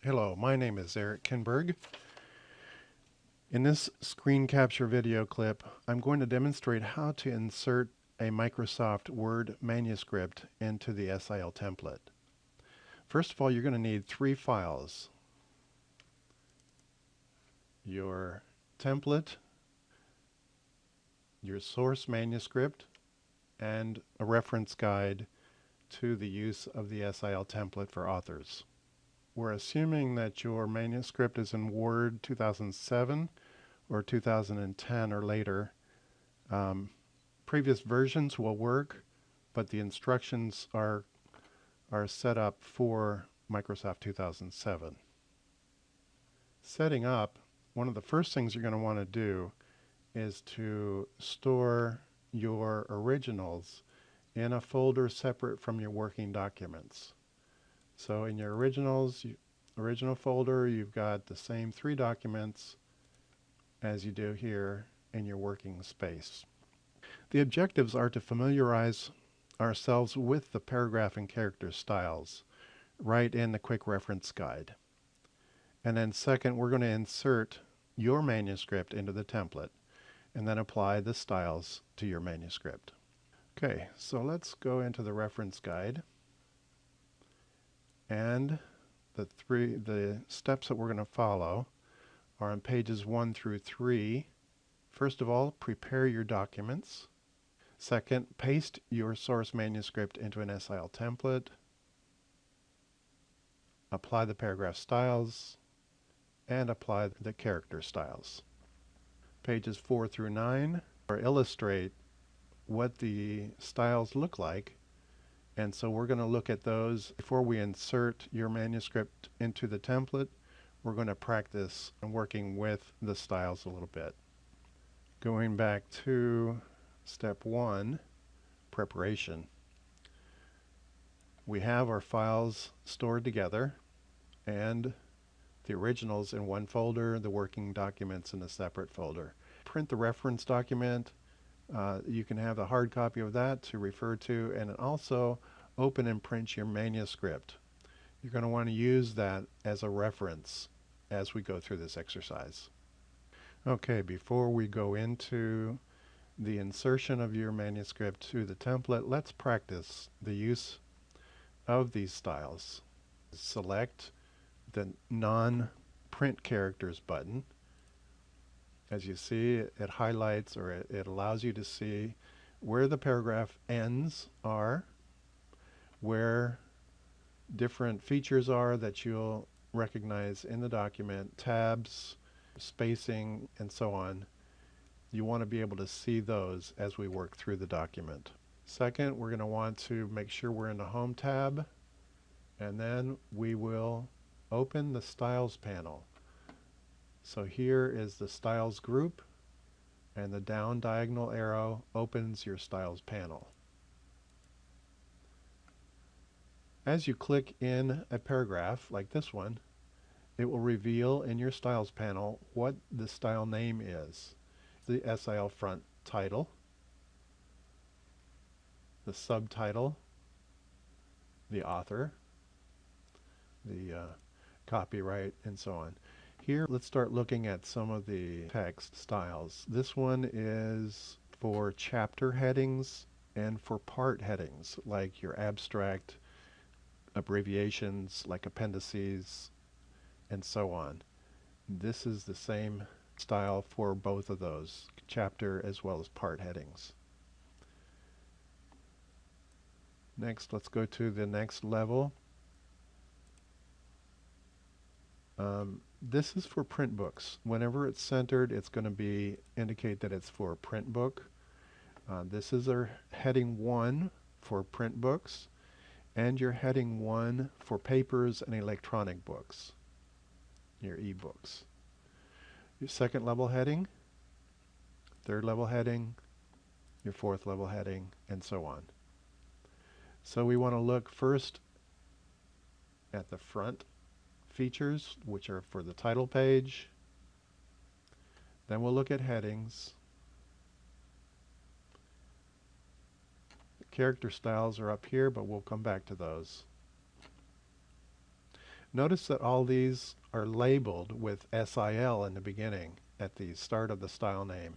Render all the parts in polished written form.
Hello, my name is Eric Kinberg. In this screen capture video clip, I'm going to demonstrate how to insert a Microsoft Word manuscript into the SIL template. First of all, you're going to need three files: your template, your source manuscript, and a reference guide to the use of the SIL template for authors. We're assuming that your manuscript is in Word 2007 or 2010 or later. Previous versions will work, but the instructions are set up for Microsoft 2007. Setting up, one of the first things you're going to want to do is to store your originals in a folder separate from your working documents. So in your original folder, you've got the same three documents as you do here in your working space. The objectives are to familiarize ourselves with the paragraph and character styles right in the quick reference guide. And then second, we're going to insert your manuscript into the template and then apply the styles to your manuscript. Okay, so let's go into the reference guide. And the steps that we're going to follow are on pages 1 through 3. First of all, prepare your documents. Second, paste your source manuscript into an SIL template. Apply the paragraph styles and apply the character styles. Pages 4 through 9 illustrate what the styles look like. And so we're going to look at those before we insert your manuscript into the template. We're going to practice working with the styles a little bit. Going back to step 1, preparation. We have our files stored together and the originals in one folder, the working documents in a separate folder. Print the reference document. You can have a hard copy of that to refer to, and also open and print your manuscript. You're going to want to use that as a reference as we go through this exercise. Okay, before we go into the insertion of your manuscript to the template, let's practice the use of these styles. Select the non-print characters button. As you see, it highlights, or it allows you to see where the paragraph ends are, where different features are that you'll recognize in the document, tabs, spacing, and so on. You want to be able to see those as we work through the document. Second, we're going to want to make sure we're in the Home tab, and then we will open the Styles panel. So here is the Styles group, and the down diagonal arrow opens your Styles panel. As you click in a paragraph like this one, it will reveal in your Styles panel what the style name is. The SIL front title, the subtitle, the author, the copyright, and so on. Here, let's start looking at some of the text styles. This one is for chapter headings and for part headings, like your abstract, abbreviations like appendices, and so on. This is the same style for both of those, chapter as well as part headings. Next, let's go to the next level. This is for print books. Whenever it's centered, it's going to indicate that it's for a print book. This is our heading 1 for print books, and your heading 1 for papers and electronic books, your e-books. Your second level heading, third level heading, your fourth level heading, and so on. So we want to look first at the front features, which are for the title page. Then we'll look at headings. The character styles are up here, but we'll come back to those. Notice that all these are labeled with SIL in the beginning at the start of the style name.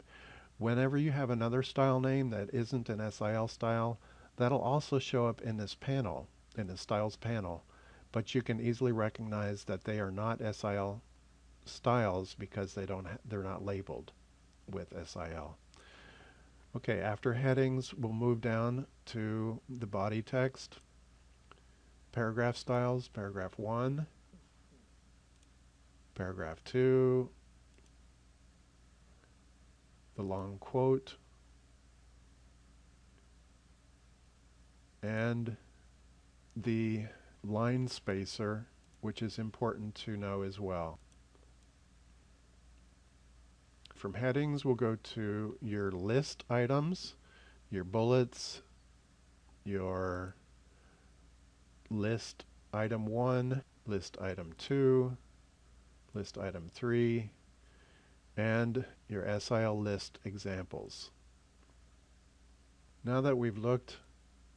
Whenever you have another style name that isn't an SIL style, that'll also show up in this panel, in the styles panel, but you can easily recognize that they are not SIL styles because they're not labeled with SIL. Okay, after headings, we'll move down to the body text. Paragraph styles, paragraph 1, paragraph 2, the long quote, and the line spacer, which is important to know as well. From headings, we'll go to your list items, your bullets, your list item 1, list item 2, list item 3, and your SIL list examples. Now that we've looked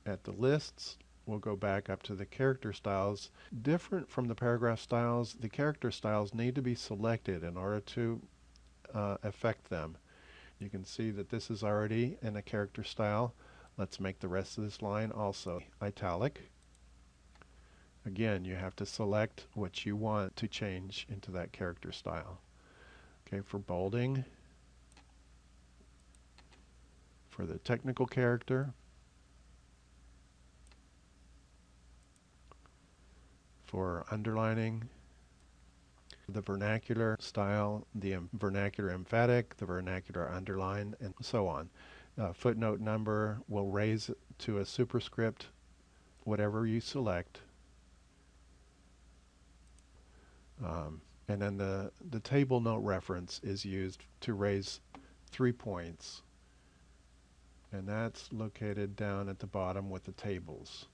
at the lists, we'll go back up to the character styles. Different from the paragraph styles, the character styles need to be selected in order to affect them. You can see that this is already in a character style. Let's make the rest of this line also italic. Again, you have to select what you want to change into that character style. Okay, for bolding, for the technical character, for underlining, the vernacular style, the vernacular emphatic, the vernacular underline, and so on. Footnote number will raise to a superscript, whatever you select. And then the table note reference is used to raise 3 points. And that's located down at the bottom with the tables.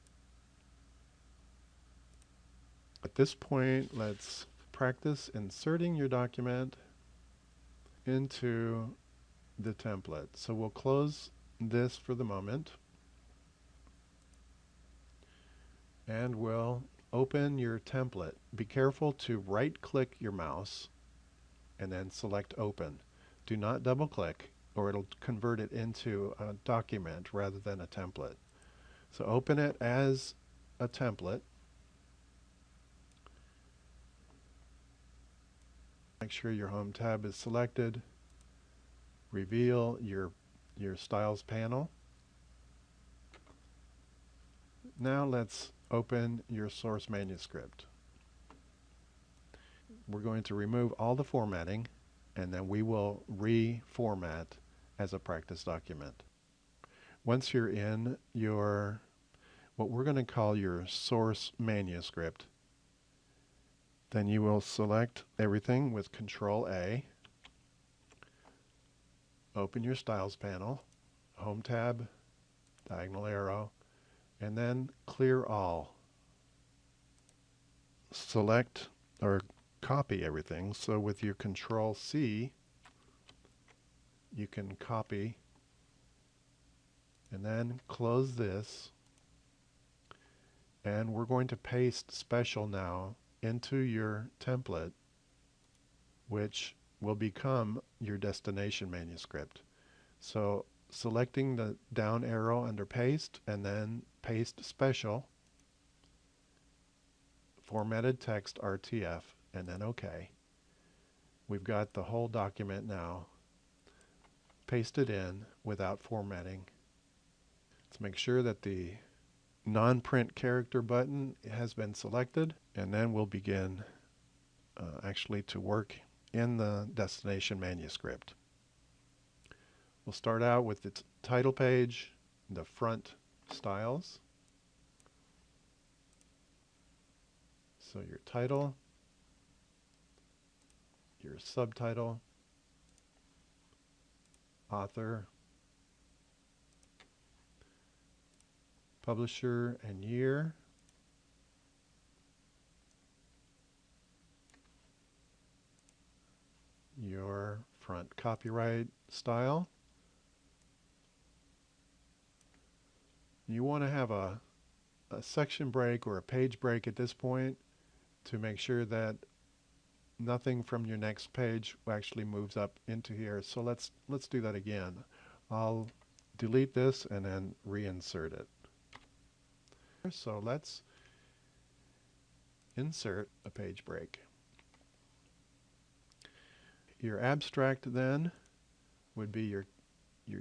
At this point, let's practice inserting your document into the template. So we'll close this for the moment. And we'll open your template. Be careful to right-click your mouse and then select Open. Do not double-click or it'll convert it into a document rather than a template. So open it as a template. Make sure your Home tab is selected. Reveal your Styles panel. Now let's open your source manuscript. We're going to remove all the formatting and then we will reformat as a practice document. Once you're in your, what we're going to call your source manuscript, then you will select everything with Control A, open your Styles panel, Home tab, diagonal arrow, and then clear all. Select or copy everything. So with your Control C, you can copy and then close this. And we're going to paste special now into your template, which will become your destination manuscript. So selecting the down arrow under paste and then paste special, formatted text RTF, and then OK. We've got the whole document now pasted in without formatting. Let's make sure that the non-print character button has been selected, and then we'll begin actually to work in the destination manuscript. We'll start out with the title page, the front styles. So your title, your subtitle, author, publisher and year, your front copyright style. You want to have a section break or a page break at this point to make sure that nothing from your next page actually moves up into here. So let's do that again. I'll delete this and then reinsert it. So let's insert a page break. Your abstract then would be your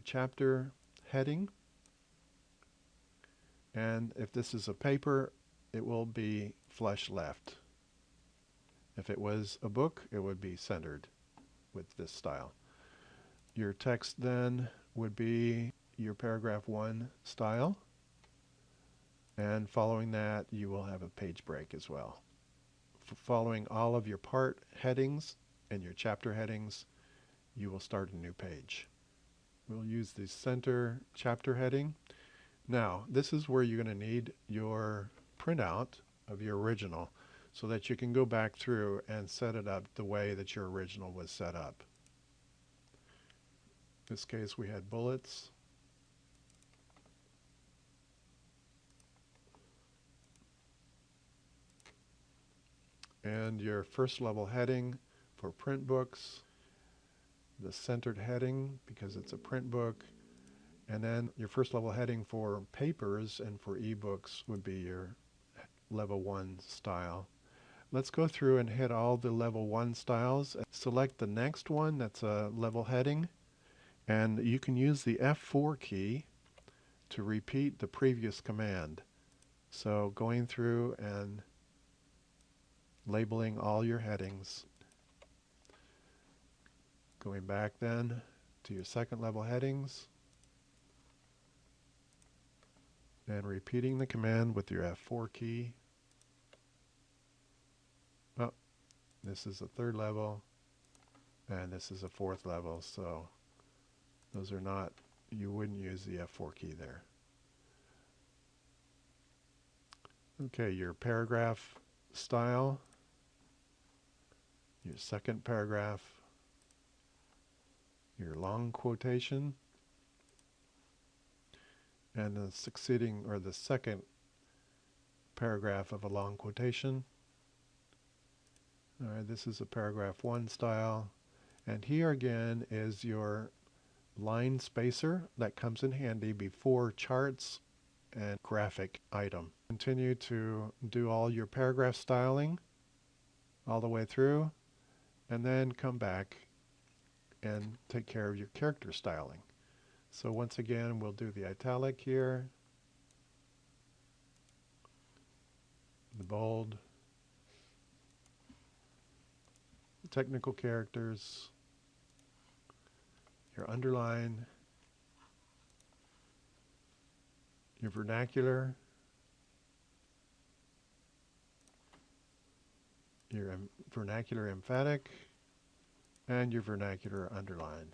chapter heading. And if this is a paper, it will be flush left. If it was a book, it would be centered with this style. Your text then would be your paragraph 1 style. And following that, you will have a page break as well. Following all of your part headings and your chapter headings, you will start a new page. We'll use the center chapter heading. Now, this is where you're going to need your printout of your original so that you can go back through and set it up the way that your original was set up. In this case, we had bullets. And your first level heading for print books, the centered heading because it's a print book, and then your first level heading for papers and for ebooks would be your level 1 style. Let's go through and hit all the level 1 styles. Select the next one that's a level heading, and you can use the F4 key to repeat the previous command. So going through and labeling all your headings. Going back then to your second level headings and repeating the command with your F4 key. Oh, this is a third level and this is a fourth level, so those are not, you wouldn't use the F4 key there. Okay, your paragraph style, your second paragraph, your long quotation, and the succeeding or the second paragraph of a long quotation. All right, this is a paragraph 1 style, and here again is your line spacer that comes in handy before charts and graphic item. Continue to do all your paragraph styling all the way through, and then come back and take care of your character styling. So once again, we'll do the italic here, the bold, the technical characters, your underline, your vernacular, your vernacular emphatic, and your vernacular underline.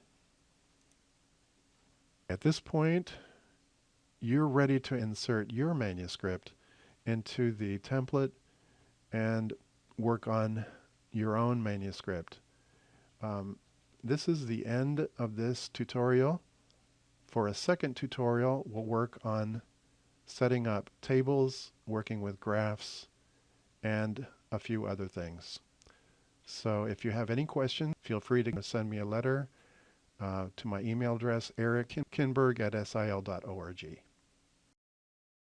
At this point, you're ready to insert your manuscript into the template and work on your own manuscript. This is the end of this tutorial. For a second tutorial, we'll work on setting up tables, working with graphs, and a few other things. So if you have any questions, feel free to send me a letter to my email address, erickinberg@sil.org.